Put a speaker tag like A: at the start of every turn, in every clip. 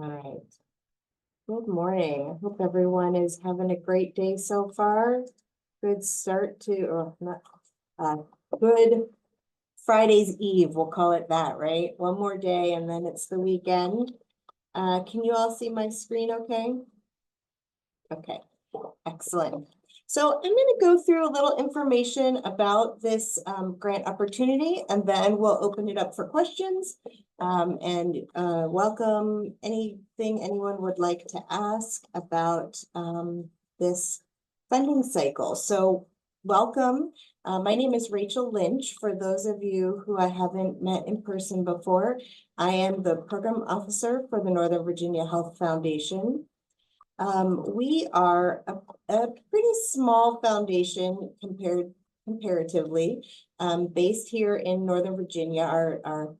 A: All right. Good morning. I hope everyone is having a great day so far. Good start to, or not, good Friday's Eve, we'll call it that, right? One more day and then it's the weekend. Can you all see my screen okay? Okay, excellent. So I'm going to go through a little information about this grant opportunity, and then we'll open it up for questions and welcome anything anyone would like to ask about this funding cycle. So welcome. My name is Rachel Lynch. For those of you who I haven't met in person before, I am the program officer for the Northern Virginia Health Foundation. We are a pretty small foundation comparatively, based here in Northern Virginia. Our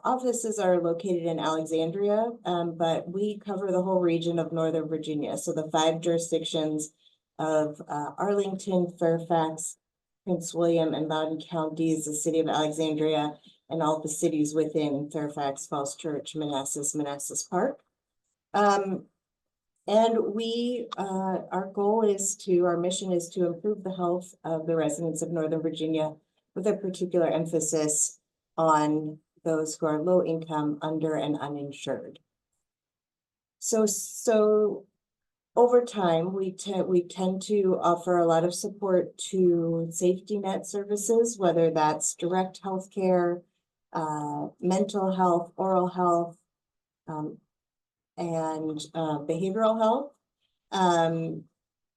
A: offices are located in Alexandria, but we cover the whole region of Northern Virginia. So the 5 jurisdictions of Arlington, Fairfax, Prince William, and Loudoun counties, the city of Alexandria, and all the cities within Fairfax, Falls Church, Manassas Park. And our mission is to improve the health of the residents of Northern Virginia with a particular emphasis on those who are low income, under and uninsured. So over time, we tend to offer a lot of support to safety net services, whether that's direct health care, mental health, oral health, and behavioral health,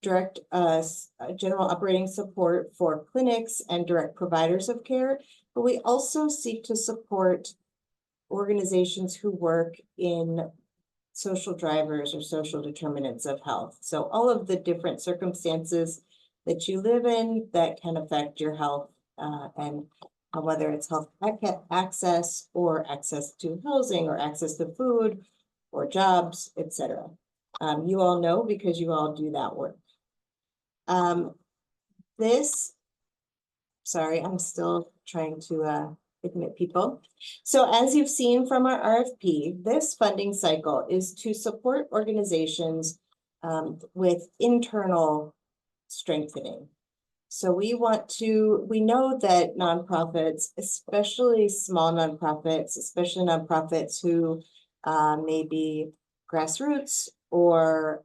A: direct general operating support for clinics and direct providers of care. But we also seek to support organizations who work in social drivers or social determinants of health. So all of the different circumstances that you live in that can affect your health, and whether it's health access or access to housing or access to food or jobs, etc. You all know because you all do that work. Sorry, I'm still trying to admit people. So as you've seen from our RFP, this funding cycle is to support organizations with internal strengthening. So we know that nonprofits, especially small nonprofits, especially nonprofits who may be grassroots or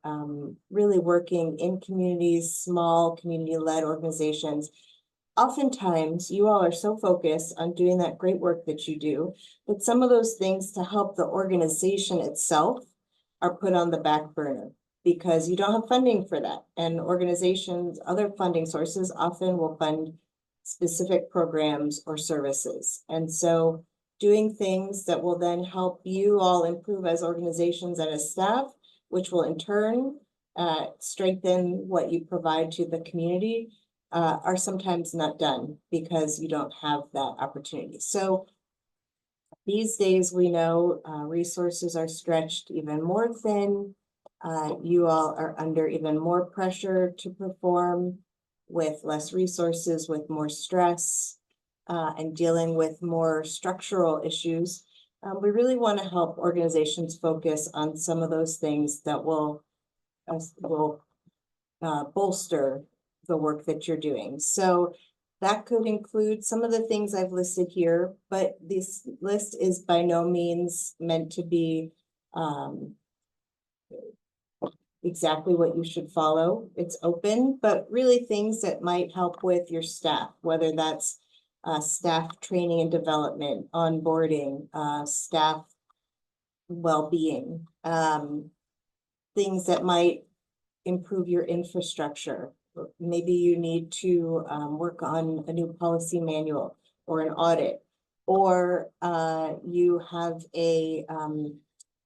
A: really working in communities, small community-led organizations, oftentimes you all are so focused on doing that great work that you do, that some of those things to help the organization itself are put on the back burner because you don't have funding for that. And organizations, other funding sources often will fund specific programs or services. And so doing things that will then help you all improve as organizations and as staff, which will in turn strengthen what you provide to the community, are sometimes not done because you don't have that opportunity. So these days we know resources are stretched even more thin. You all are under even more pressure to perform with less resources, with more stress, and dealing with more structural issues. We really want to help organizations focus on some of those things that will bolster the work that you're doing. So that could include some of the things I've listed here, but this list is by no means meant to be exactly what you should follow. It's open, but really things that might help with your staff, whether that's staff training and development, onboarding, staff well-being, things that might improve your infrastructure. Maybe you need to work on a new policy manual or an audit, or you have a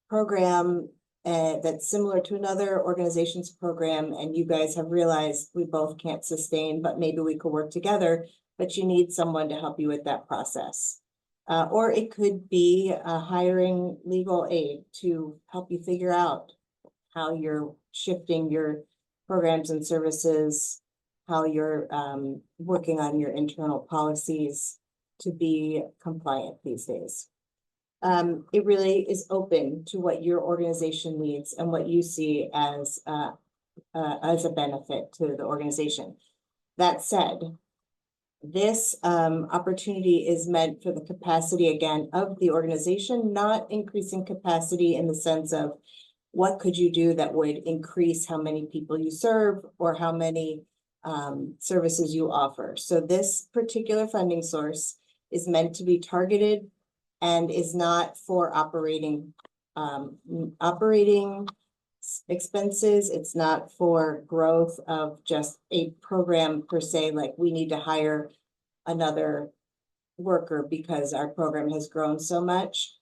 A: program that's similar to another organization's program, and you guys have realized we both can't sustain, but maybe we could work together, but you need someone to help you with that process. Or it could be hiring legal aid to help you figure out how you're shifting your programs and services, how you're working on your internal policies to be compliant these days. it really is open to what your organization needs and what you see as a benefit to the organization. That said, this opportunity is meant for the capacity, again, of the organization, not increasing capacity in the sense of what could you do that would increase how many people you serve or how many services you offer. So this particular funding source is meant to be targeted and is not for operating expenses. It's not for growth of just a program per se, like we need to hire another worker because our program has grown so much.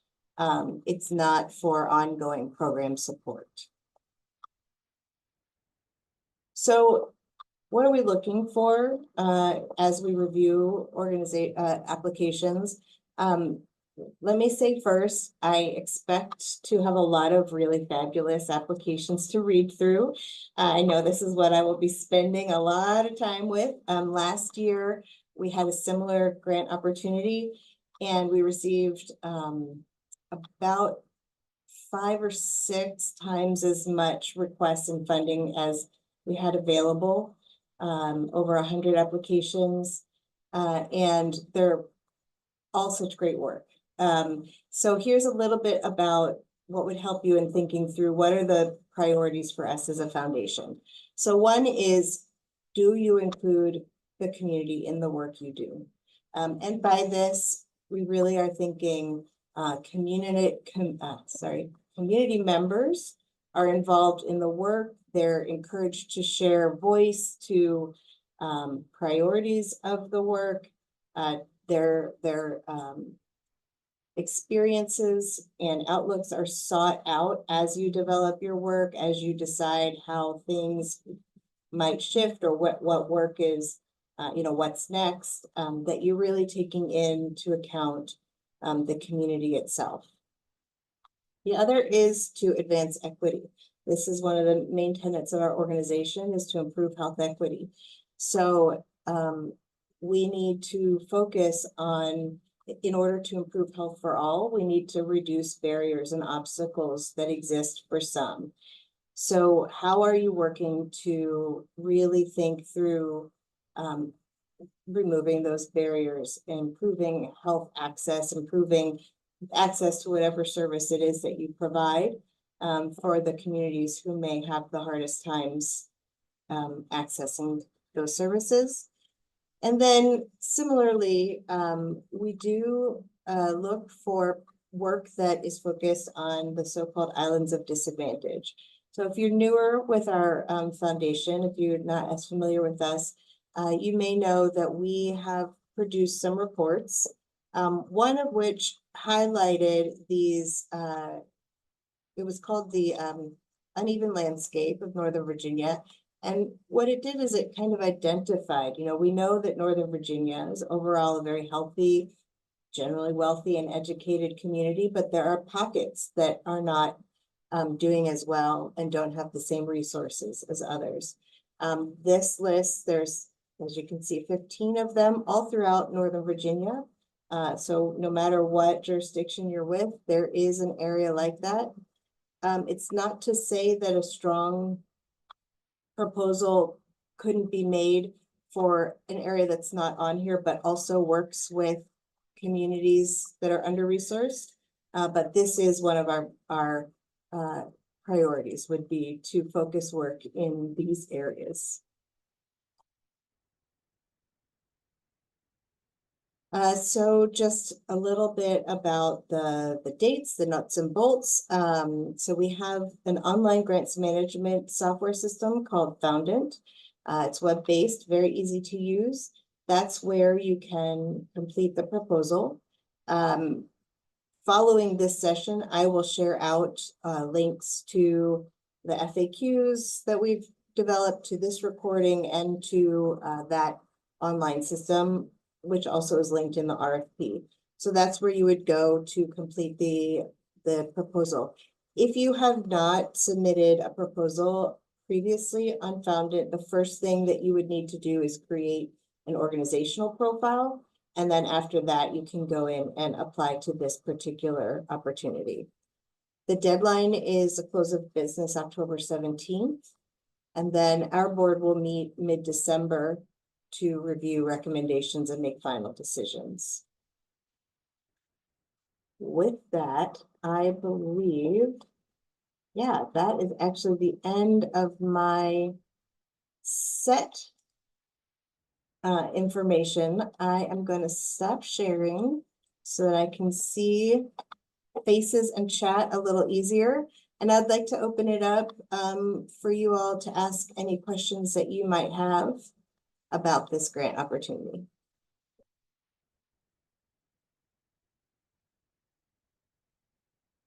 A: It's not for ongoing program support. So what are we looking for as we review applications? Let me say first, I expect to have a lot of really fabulous applications to read through. I know this is what I will be spending a lot of time with. Last year, we had a similar grant opportunity and we received about 5 or 6 times as much requests and funding as we had available, over 100 applications, and they're all such great work. So here's a little bit about what would help you in thinking through what are the priorities for us as a foundation. So one is, do you include the community in the work you do? And by this, we really are thinking community members are involved in the work. They're encouraged to share voice to priorities of the work. Their experiences and outlooks are sought out as you develop your work, as you decide how things might shift or what work is, what's next, that you're really taking into account the community itself. The other is to advance equity. This is one of the main tenets of our organization, is to improve health equity. So we need to focus on, in order to improve health for all, we need to reduce barriers and obstacles that exist for some. So how are you working to really think through removing those barriers, improving health access, improving access to whatever service it is that you provide for the communities who may have the hardest times accessing those services? And then similarly, we do look for work that is focused on the so-called islands of disadvantage. So if you're newer with our foundation, if you're not as familiar with us, you may know that we have produced some reports, one of which highlighted these, it was called the Uneven Landscape of Northern Virginia. And what it did is it kind of identified, we know that Northern Virginia is overall a very healthy, generally wealthy and educated community, but there are pockets that are not doing as well and don't have the same resources as others. This list, there's, as you can see, 15 of them all throughout Northern Virginia. So no matter what jurisdiction you're with, there is an area like that. It's not to say that a strong proposal couldn't be made for an area that's not on here, but also works with communities that are under-resourced. But this is one of our priorities, would be to focus work in these areas. So just a little bit about the dates, the nuts and bolts. So we have an online grants management software system called Foundant. It's web-based, very easy to use. That's where you can complete the proposal. Following this session, I will share out links to the FAQs that we've developed, to this recording, and to that online system, which also is linked in the RFP. So that's where you would go to complete the proposal. If you have not submitted a proposal previously on Foundant, the first thing that you would need to do is create an organizational profile. And then after that, you can go in and apply to this particular opportunity. The deadline is the close of business October 17th. And then our board will meet mid-December to review recommendations and make final decisions. With that, I believe, yeah, that is actually the end of my set information. I am going to stop sharing so that I can see faces and chat a little easier. And I'd like to open it up for you all to ask any questions that you might have about this grant opportunity.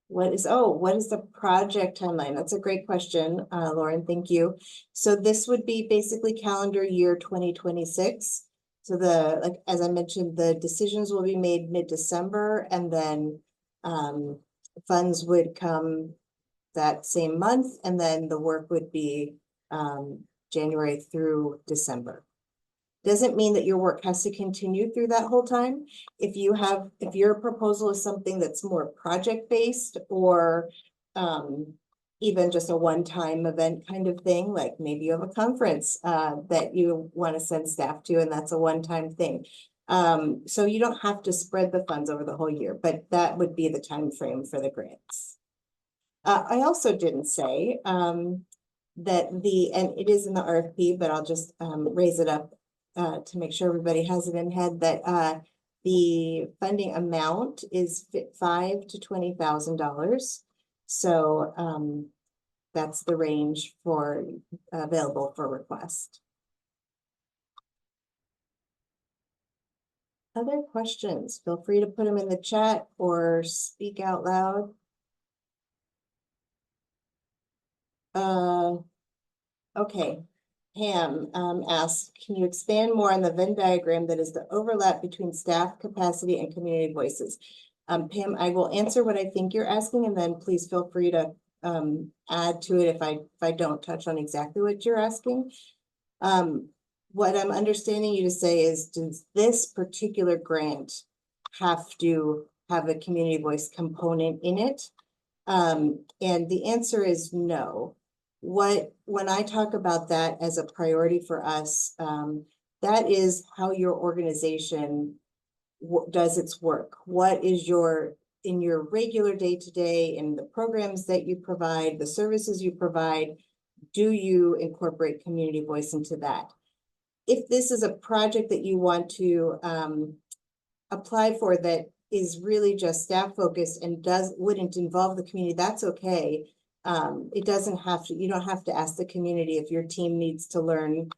A: What is the project timeline? That's a great question, Lauren, thank you. So this would be basically calendar year 2026. So like, as I mentioned, the decisions will be made mid-December, and then funds would come that same month, and then the work would be January through December. Doesn't mean that your work has to continue through that whole time. If your proposal is something that's more project-based, or even just a one-time event kind of thing, like maybe you have a conference that you want to send staff to, and that's a one-time thing. So you don't have to spread the funds over the whole year, but that would be the time frame for the grants. I also didn't say that and it is in the RFP, but I'll just raise it up to make sure everybody has it in head, that the funding amount is $5,000 to $20,000. So that's the range for available for request. Other questions? Feel free to put them in the chat or speak out loud. Okay. Pam asks, can you expand more on the Venn diagram that is the overlap between staff capacity and community voices? Pam, I will answer what I think you're asking, and then please feel free to add to it if I don't touch on exactly what you're asking. What I'm understanding you to say is, does this particular grant have to have a community voice component in it? And the answer is no. When I talk about that as a priority for us, that is how your organization does its work. What is in your regular day-to-day, in the programs that you provide, the services you provide, do you incorporate community voice into that? If this is a project that you want to apply for that is really just staff focused and wouldn't involve the community, that's okay. It doesn't have to, you don't have to ask the community if your team needs to learn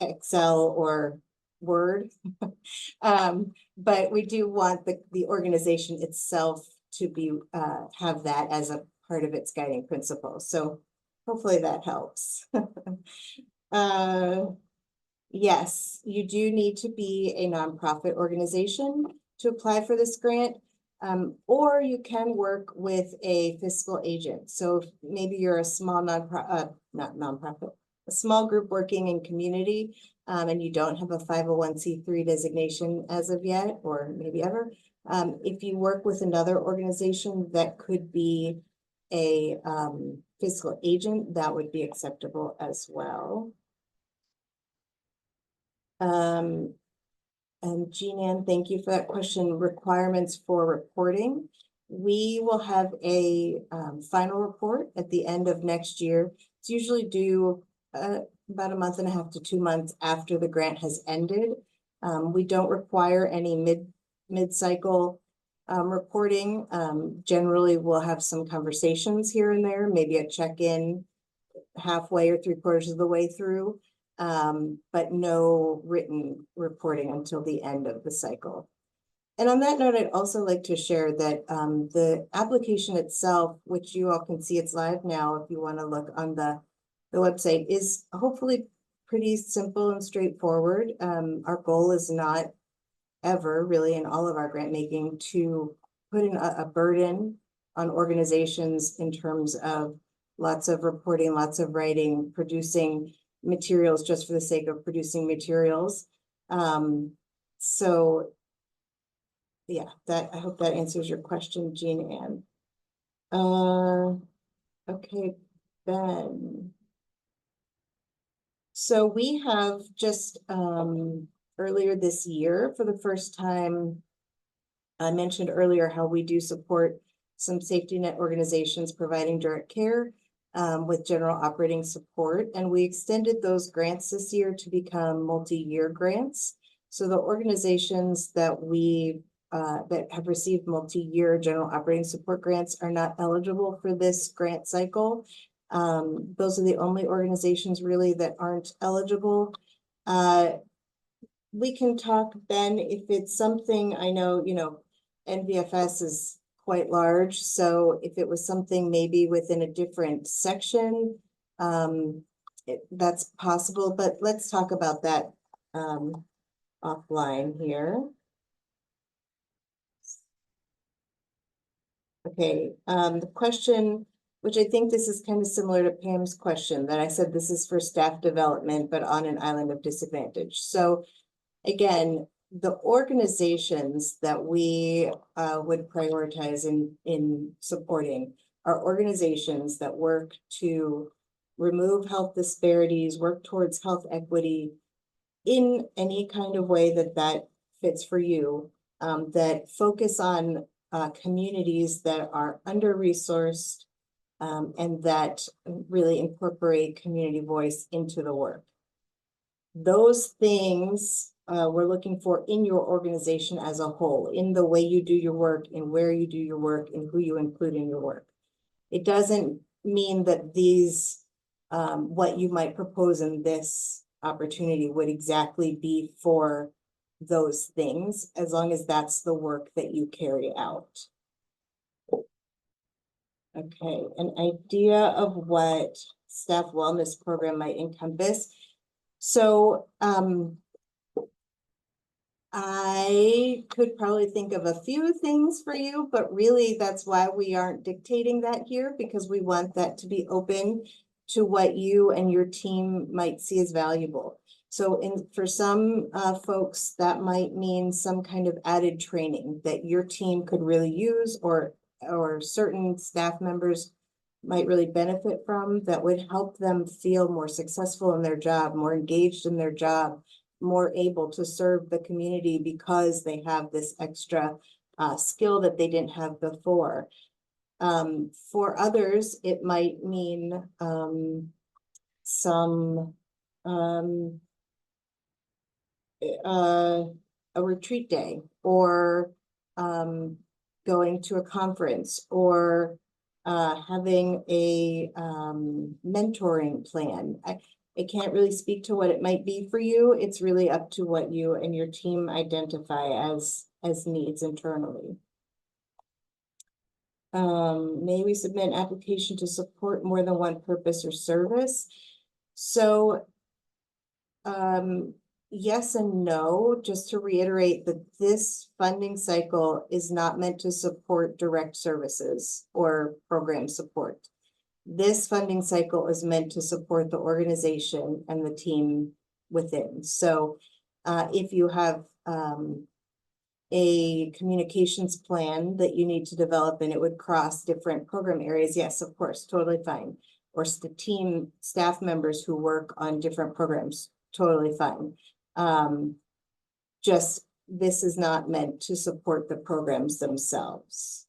A: Excel or Word. But we do want the organization itself to be have that as a part of its guiding principles. So hopefully that helps. Yes, you do need to be a nonprofit organization to apply for this grant. Or you can work with a fiscal agent. So maybe you're a small a small group working in community, and you don't have a 501c3 designation as of yet, or maybe ever. If you work with another organization that could be a fiscal agent, that would be acceptable as well. And Jean Ann, thank you for that question. Requirements for reporting. We will have a final report at the end of next year. It's usually due about a month and a half to 2 months after the grant has ended. We don't require any mid-cycle reporting. Generally, we'll have some conversations here and there, maybe a check-in halfway or 3/4 of the way through. But no written reporting until the end of the cycle. And on that note, I'd also like to share that the application itself, which you all can see, it's live now if you want to look on the website, is hopefully pretty simple and straightforward. Our goal is not ever really in all of our grant making to put in a burden on organizations in terms of lots of reporting, lots of writing, producing materials just for the sake of producing materials. So yeah, I hope that answers your question, Jean Ann. Okay, Ben. So we have just earlier this year, for the first time, I mentioned earlier how we do support some safety net organizations providing direct care with general operating support. And we extended those grants this year to become multi-year grants. So the organizations that that have received multi-year general operating support grants are not eligible for this grant cycle. Those are the only organizations really that aren't eligible. We can talk, Ben, if it's something, I know, NVFS is quite large, so if it was something maybe within a different section, that's possible, but let's talk about that offline here. Okay, the question, which I think this is kind of similar to Pam's question, that I said this is for staff development, but on an island of disadvantage. So again, the organizations that we would prioritize in supporting are organizations that work to remove health disparities, work towards health equity in any kind of way that fits for you, that focus on communities that are under-resourced, and that really incorporate community voice into the work. Those things we're looking for in your organization as a whole, in the way you do your work, in where you do your work, and who you include in your work. It doesn't mean that these, what you might propose in this opportunity would exactly be for those things, as long as that's the work that you carry out. Okay, an idea of what staff wellness program might encompass. So I could probably think of a few things for you, but really that's why we aren't dictating that here, because we want that to be open to what you and your team might see as valuable. So for some folks, that might mean some kind of added training that your team could really use, or certain staff members might really benefit from, that would help them feel more successful in their job, more engaged in their job, more able to serve the community because they have this extra skill that they didn't have before. For others, it might mean some a retreat day, or going to a conference, or having a mentoring plan. I can't really speak to what it might be for you. It's really up to what you and your team identify as needs internally. May we submit an application to support more than one purpose or service? So yes and no, just to reiterate that this funding cycle is not meant to support direct services or program support. This funding cycle is meant to support the organization and the team within. So if you have a communications plan that you need to develop and it would cross different program areas, yes, of course, totally fine. Or staff members who work on different programs, totally fine. Just this is not meant to support the programs themselves.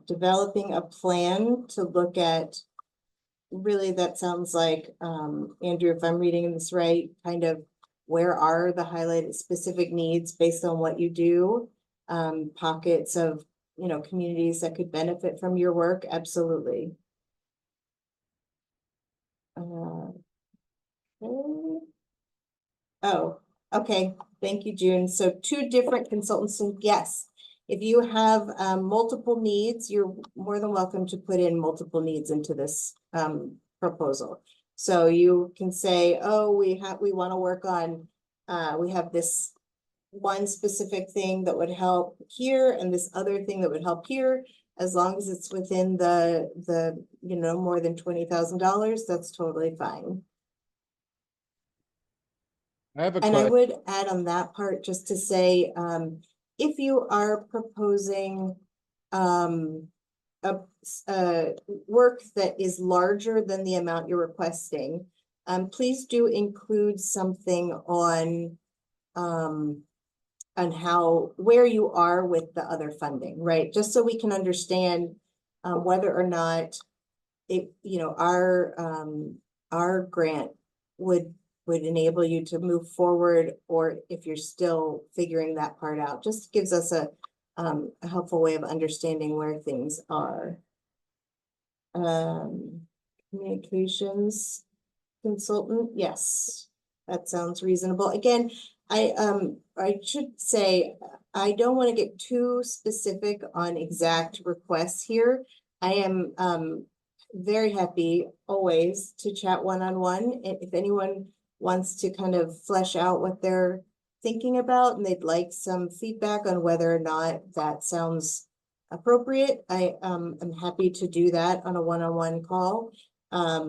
A: Developing a plan to look at, really that sounds like, Andrew, if I'm reading this right, kind of where are the highlighted specific needs based on what you do, pockets of, communities that could benefit from your work, absolutely. Okay. Oh, okay, thank you, June. So 2 different consultants, and yes, if you have multiple needs, you're more than welcome to put in multiple needs into this proposal. So you can say, oh, we want to work on, we have this one specific thing that would help here and this other thing that would help here, as long as it's within the more than $20,000, that's totally fine.
B: I have a
A: And I
B: question.
A: would add on that part just to say, if you are proposing a, work that is larger than the amount you're requesting, please do include something on how, where you are with the other funding, right? Just so we can understand whether or not it, our grant would enable you to move forward, or if you're still figuring that part out. Just gives us a helpful way of understanding where things are. Communications consultant, yes, that sounds reasonable. Again, I should say, I don't want to get too specific on exact requests here. I am very happy always to chat one-on-one. If anyone wants to kind of flesh out what they're thinking about and they'd like some feedback on whether or not that sounds appropriate, I am happy to do that on a one-on-one call. I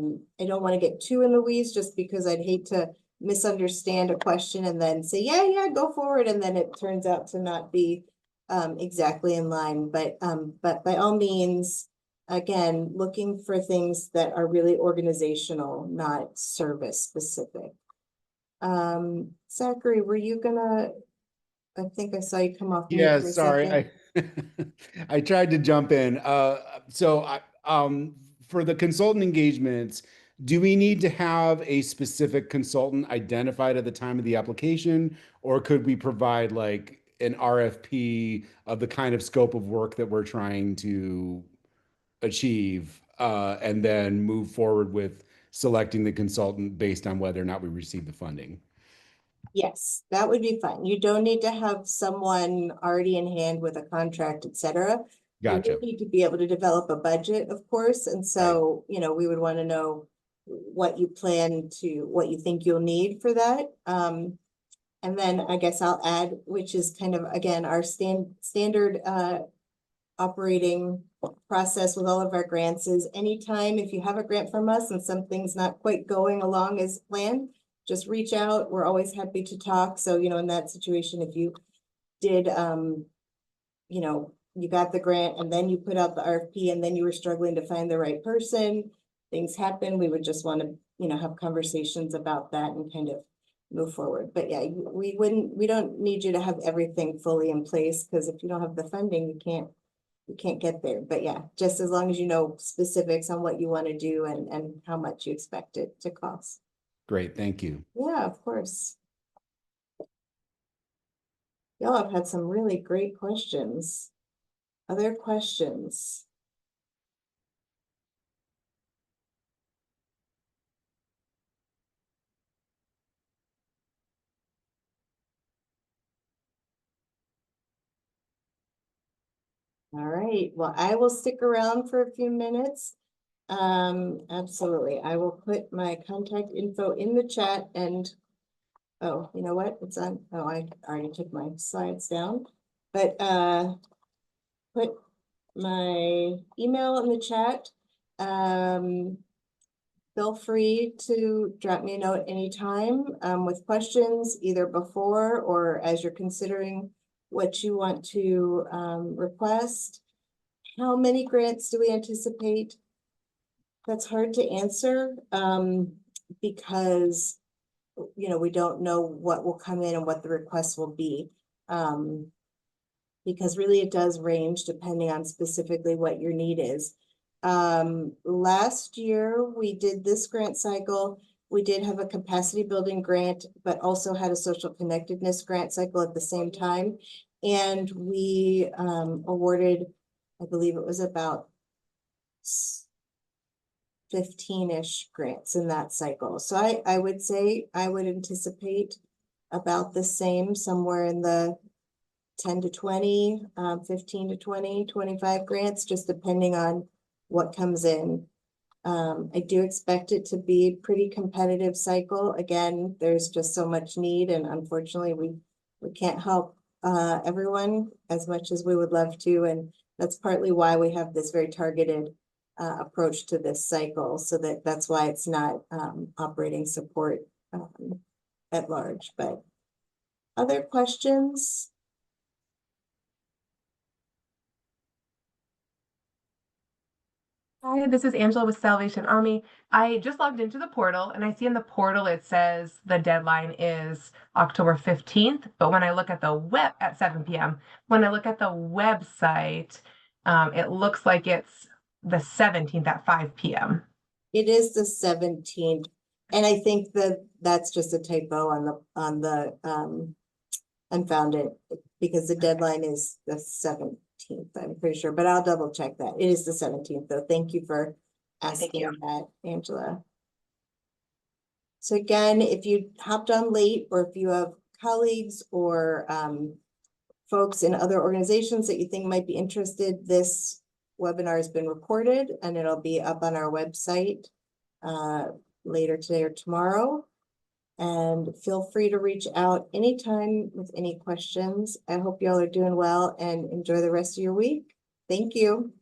A: don't want to get too in the weeds just because I'd hate to misunderstand a question and then say, yeah, go forward. And then it turns out to not be exactly in line. But by all means, again, looking for things that are really organizational, not service specific. Zachary, were you gonna, I think I saw you come off mute
B: Yeah,
A: for a
B: sorry.
A: second.
B: I tried to jump in. For the consultant engagements, do we need to have a specific consultant identified at the time of the application, or could we provide like an RFP of the kind of scope of work that we're trying to achieve, and then move forward with selecting the consultant based on whether or not we receive the funding?
A: Yes, that would be fine. You don't need to have someone already in hand with a contract, et cetera. You would
B: Gotcha.
A: need to be able to develop a budget, of course, and
B: Right.
A: so, we would want to know what you plan to, what you think you'll need for that. And then I guess I'll add, which is kind of, again, our standard operating process with all of our grants is anytime if you have a grant from us and something's not quite going along as planned, just reach out. We're always happy to talk. So, in that situation, if you did, you got the grant and then you put out the RFP and then you were struggling to find the right person, things happen. We would just want to, have conversations about that and kind of move forward. But yeah, we don't need you to have everything fully in place, because if you don't have the funding, you can't get there. But yeah, just as long as you know specifics on what you want to do and how much you expect it to cost.
B: Great. Thank you.
A: Yeah, of course. Y'all have had some really great questions. Other questions? All right, well, I will stick around for a few minutes. Absolutely. I will put my contact info in the chat and, oh, you know what? It's on, oh, I already took my slides down, but put my email in the chat. Feel free to drop me a note anytime with questions, either before or as you're considering what you want to request. How many grants do we anticipate? That's hard to answer because, we don't know what will come in and what the requests will be. Because really it does range depending on specifically what your need is. Last year we did this grant cycle. We did have a capacity building grant, but also had a social connectedness grant cycle at the same time. And we awarded, I believe it was about 15-ish grants in that cycle. So I would say I would anticipate about the same, somewhere in the 10 to 20, 15 to 20, 25 grants, just depending on what comes in. I do expect it to be a pretty competitive cycle. Again, there's just so much need, and unfortunately we can't help everyone as much as we would love to. And that's partly why we have this very targeted approach to this cycle, so that's why it's not operating support at large, but other questions?
C: Hi, this is Angela with Salvation Army. I just logged into the portal and I see in the portal it says the deadline is October 15th, but when I look at the web at 7 p.m., when I look at the website, it looks like it's the 17th at 5 p.m.
A: It is the 17th, and I think that that's just a typo on the unfounded, because the deadline is the 17th, I'm pretty sure, but I'll double check that. It is the 17th, though. Thank you for asking that, Angela. So again, if you hopped on late, or if you have colleagues or folks in other organizations that you think might be interested, this webinar has been recorded and it'll be up on our website later today or tomorrow. And feel free to reach out anytime with any questions. I hope y'all are doing well and enjoy the rest of your week. Thank you.